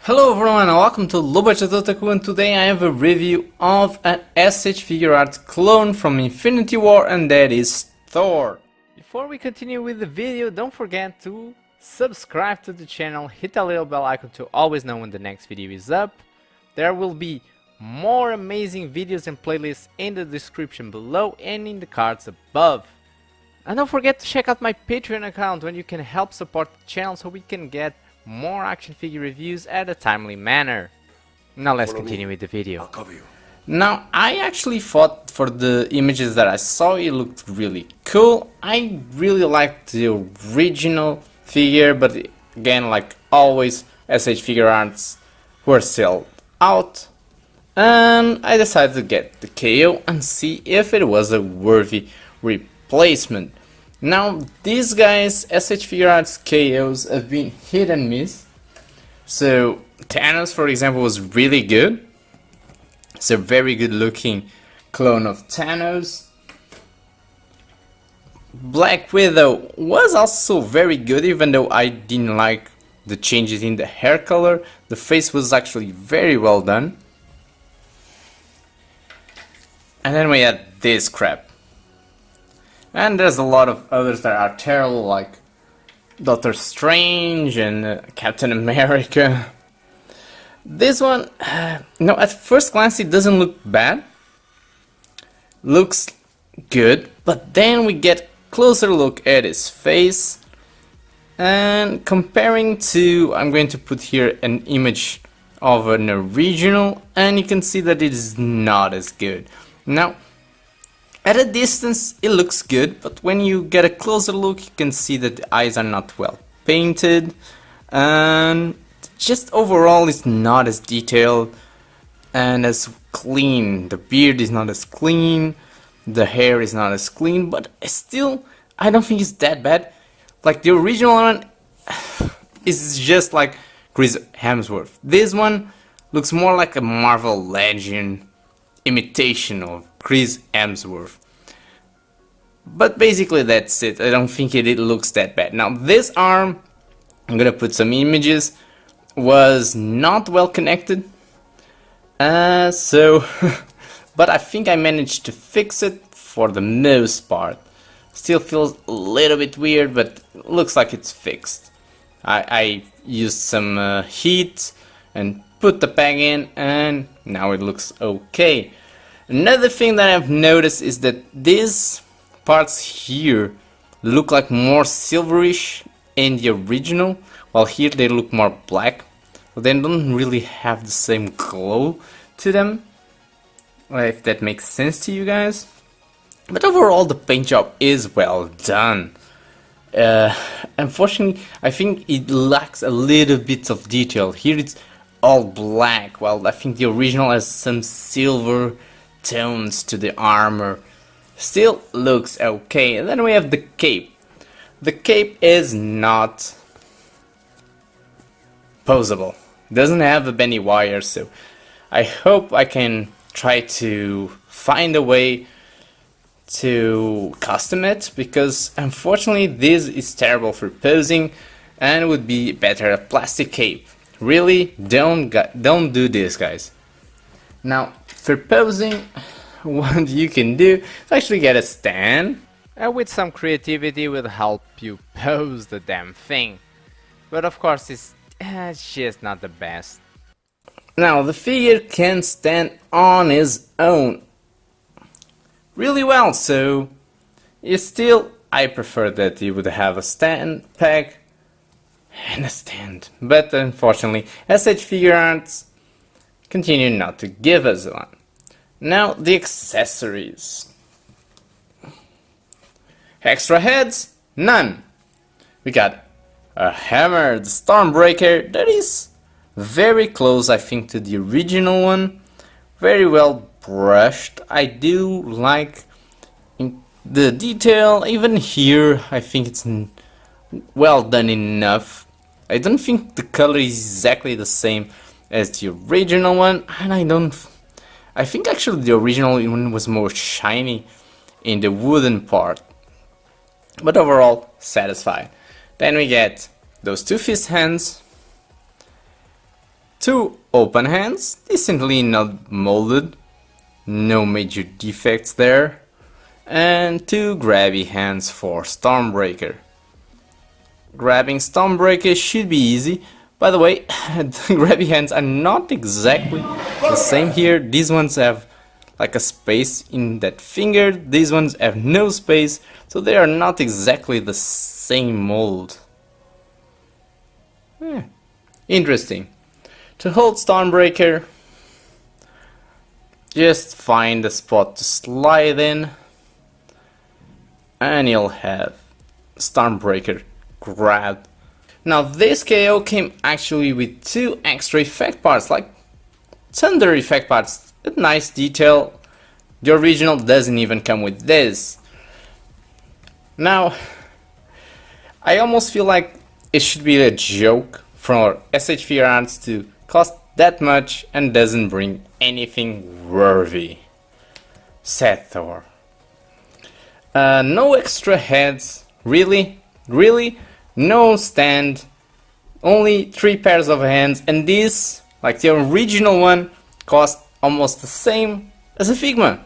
Hello everyone and welcome to Otaku, and today I have a review of an SH figure art clone from Infinity War, and that is Thor. Before we continue with the video, don't forget to subscribe to the channel, hit that little bell icon to always know when the next video is up. There will be more amazing videos and playlists in the description below and in the cards above. And don't forget to check out my Patreon account when you can help support the channel so we can get more action figure reviews at a timely manner. Now let's continue with the video. I'll cover you. Now I actually thought for the images that I saw it looked really cool. I really liked the original figure, but again, like always, SH figure arts were sold out. And I decided to get the KO and see if it was a worthy replacement. Now these guys, SH Figure Arts KOs, have been hit and miss. So Thanos, for example, was really good. It's a very good looking clone of Thanos. Black Widow was also very good, even though I didn't like the changes in the hair color. The face was actually very well done. And then we had this crap. And there's a lot of others that are terrible, like Doctor Strange and Captain America. This one, no, at first glance it doesn't look bad. Looks good, but then we get closer look at his face. And comparing to, I'm going to put here an image of an original, and you can see that it is not as good. Now, at a distance it looks good, but when you get a closer look you can see that the eyes are not well painted, and just overall it's not as detailed and as clean. The beard is not as clean, the hair is not as clean, but still I don't think it's that bad. Like the original one is just like Chris Hemsworth. This one looks more like a Marvel Legend imitation of Chris Hemsworth. But basically that's it. I don't think it looks that bad. Now this arm, I'm gonna put some images, was not well connected. But I think I managed to fix it for the most part. Still feels a little bit weird, but looks like it's fixed. I used some heat and put the peg in, and now it looks okay. Another thing that I've noticed is that these parts here look like more silverish in the original, while here they look more black. So they don't really have the same glow to them, if that makes sense to you guys. But overall the paint job is well done. Unfortunately, I think it lacks a little bit of detail. Here it's all black, while I think the original has some silver tones to the armor. Still looks okay. And then we have the cape. The cape is not posable. Doesn't have a bendy wire, so I hope I can try to find a way to custom it, because unfortunately this is terrible for posing and would be better a plastic cape. Really, don't do this, guys. Now for posing, what you can do is actually get a stand, and with some creativity will help you pose the damn thing. But of course it's just not the best. Now the figure can stand on his own really well, so still I prefer that he would have a stand peg and a stand. But unfortunately SH Figure Arts continue not to give us one. Now the accessories. Extra heads? None. We got a hammer, the Stormbreaker, that is very close I think to the original one. Very well brushed. I do like the detail, even here I think it's well done enough. I don't think the color is exactly the same as the original one, and I think actually the original one was more shiny in the wooden part, but overall satisfied. Then we get those two fist hands, 2 open hands, decently not molded, no major defects there, and 2 grabby hands for Stormbreaker. Grabbing Stormbreaker should be easy. By the way, the grabby hands are not exactly the same here. These ones have like a space in that finger, these ones have no space, so they are not exactly the same mold. Interesting. To hold Stormbreaker, just find a spot to slide in, and you'll have Stormbreaker grabbed. Now this KO came actually with 2 extra effect parts, like thunder effect parts, a nice detail. The original doesn't even come with this. Now, I almost feel like it should be a joke for SH Figuarts to cost that much and doesn't bring anything worthy, said Thor. No extra heads, really? No stand, only 3 pairs of hands, and this, like the original one, cost almost the same as a Figma,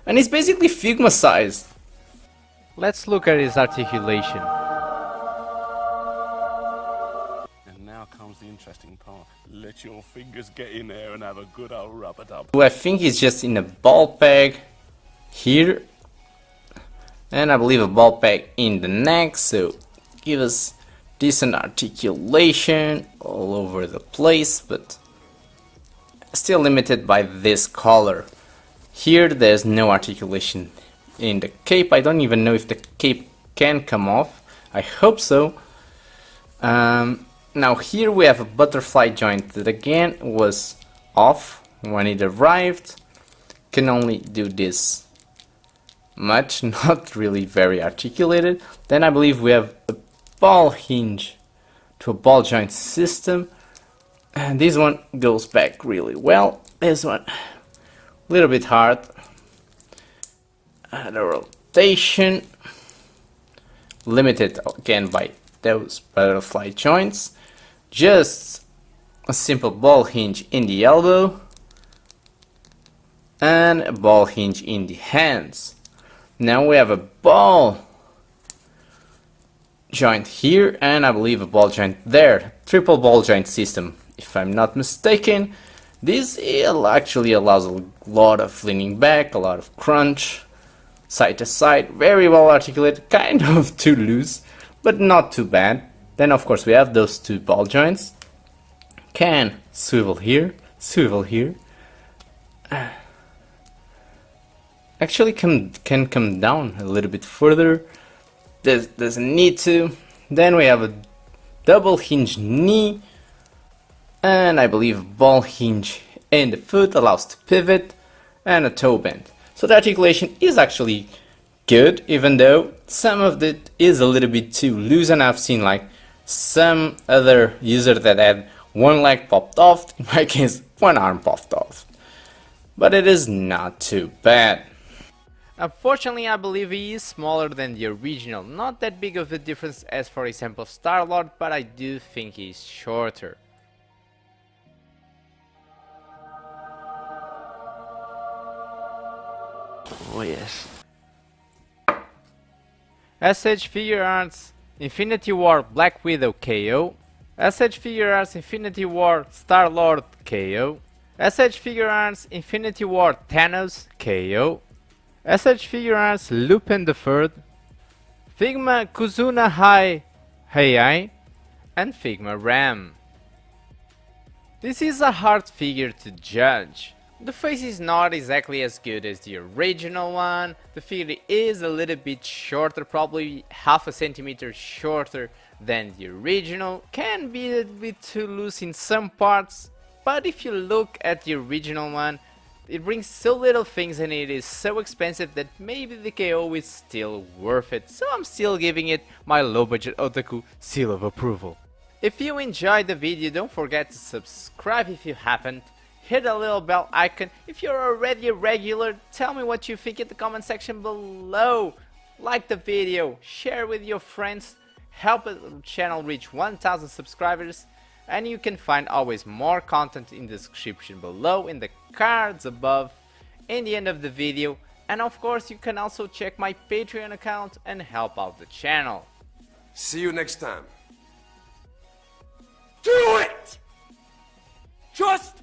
and it's basically Figma sized. Let's look at his articulation. And now comes the interesting part. Let your fingers get in there and have a good old rub-a-dub. I think it's just in a ball peg here, and I believe a ball peg in the neck, so give us decent articulation all over the place, but still limited by this color. Here there's no articulation in the cape. I don't even know if the cape can come off. I hope so. Now here we have a butterfly joint that again was off when it arrived. Can only do this much, not really very articulated. Then I believe we have a ball hinge to a ball joint system, and this one goes back really well. This one a little bit hard. The rotation limited again by those butterfly joints. Just a simple ball hinge in the elbow and a ball hinge in the hands. Now we have a ball joint here and I believe a ball joint there. Triple ball joint system, if I'm not mistaken. This actually allows a lot of leaning back, a lot of crunch, side to side, very well articulated, kind of too loose, but not too bad. Then of course we have those 2 ball joints. Can swivel here, actually can come down a little bit further. Doesn't need to. Then we have a double hinge knee, and I believe ball hinge in the foot allows to pivot, and a toe bend. So the articulation is actually good, even though some of it is a little bit too loose, and I've seen like some other user that had 1 leg popped off, in my case 1 arm popped off. But it is not too bad. Unfortunately, I believe he is smaller than the original. Not that big of a difference as for example Star-Lord, but I do think he's shorter. Oh yes. SH Figuarts Infinity War Black Widow KO. SH Figuarts Infinity War Star-Lord KO. SH Figuarts Infinity War Thanos KO. SH Figuarts Lupin III, Figma Kuzuna Hai Heiai, and Figma Ram. This is a hard figure to judge. The face is not exactly as good as the original one. The figure is a little bit shorter, probably half a centimeter shorter than the original. Can be a bit too loose in some parts, but if you look at the original one, it brings so little things and it is so expensive that maybe the KO is still worth it. So I'm still giving it my low budget otaku seal of approval. If you enjoyed the video, don't forget to subscribe if you haven't. Hit the little bell icon. If you're already a regular, tell me what you think in the comment section below. Like the video, share with your friends, help the channel reach 1000 subscribers. and you can find always more content in the description below, in the cards above, in the end of the video, and of course you can also check my Patreon account and help out the channel. See you next time. Do it! Just